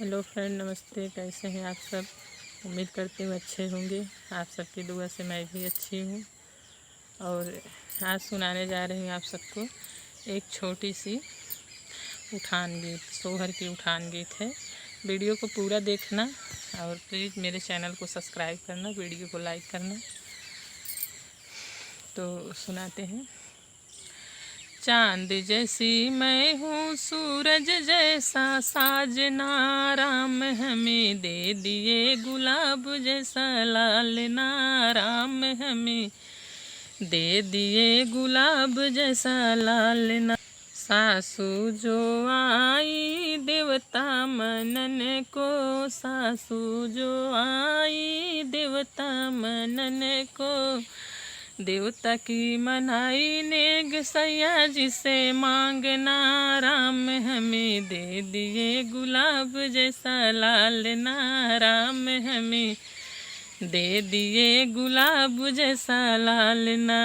Hello friend, नमस्ते। कैसे हैं आप सब? उम्मीद करती हूँ अच्छे होंगे। आप सबकी दुआ से मैं भी अच्छी हूँ। और आज सुनाने जा रही हूँ आप सबको एक छोटी सी उठान गीत, सोहर की उठान गीत है। वीडियो को पूरा देखना और प्लीज़ मेरे चैनल को सब्सक्राइब करना, वीडियो को लाइक करना। तो सुनाते हैं। चांद जैसी मैं हूँ, सूरज जैसा साजना, राम हमें दे दिए गुलाब जैसा लालना, राम हमें दे दिए गुलाब जैसा लालना। सासू जो आई देवता मनन को, सासू जो आई देवता मनन को, देवता की मनाई नेग सैया जिसे मांगना, राम हमें दे दिए गुलाब जैसा लालना, राम हमें दे दिए गुलाब जैसा लालना।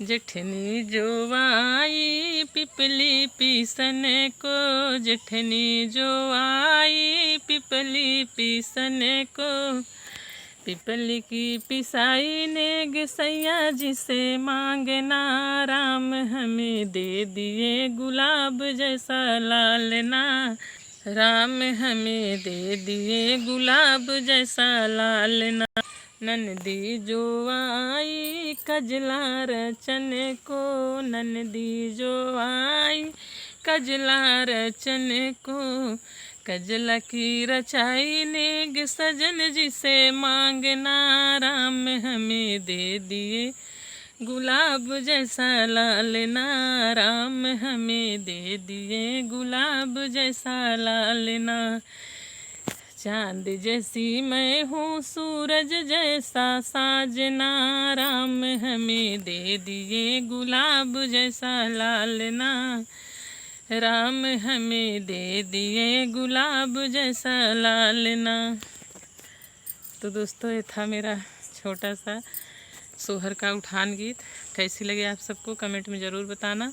जेठनी जो आई पिपली पीसन को, जेठनी जो आई पिपली पीसन को, पिपली की पिसाई नेग सैया जिसे मांगना, राम हमें दे दिए गुलाब जैसा लालना, राम हमें दे दिए गुलाब जैसा लालना। नंदी जो आई कजला रचन को, नंदी जो आई कजला रचन को, कजला की रचाई नेग सजन जिसे मांगना, राम हमें दे दिए गुलाब जैसा लालना, राम हमें दे दिए गुलाब जैसा लालना। चांद जैसी मैं हूँ, सूरज जैसा साजना, राम हमें दे दिए गुलाब जैसा लालना, राम हमें दे दिए गुलाब जैसा लालना। तो दोस्तों, ये था मेरा छोटा सा सोहर का उठान गीत। कैसी लगे आप सबको कमेंट में ज़रूर बताना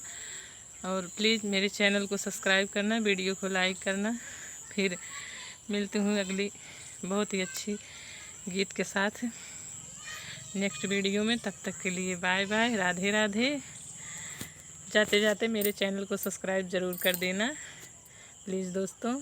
और प्लीज़ मेरे चैनल को सब्सक्राइब करना, वीडियो को लाइक करना। फिर मिलती हूँ अगली बहुत ही अच्छी गीत के साथ नेक्स्ट वीडियो में। तब तक के लिए बाय बाय, राधे राधे। जाते जाते मेरे चैनल को सब्सक्राइब ज़रूर कर देना प्लीज़ दोस्तों।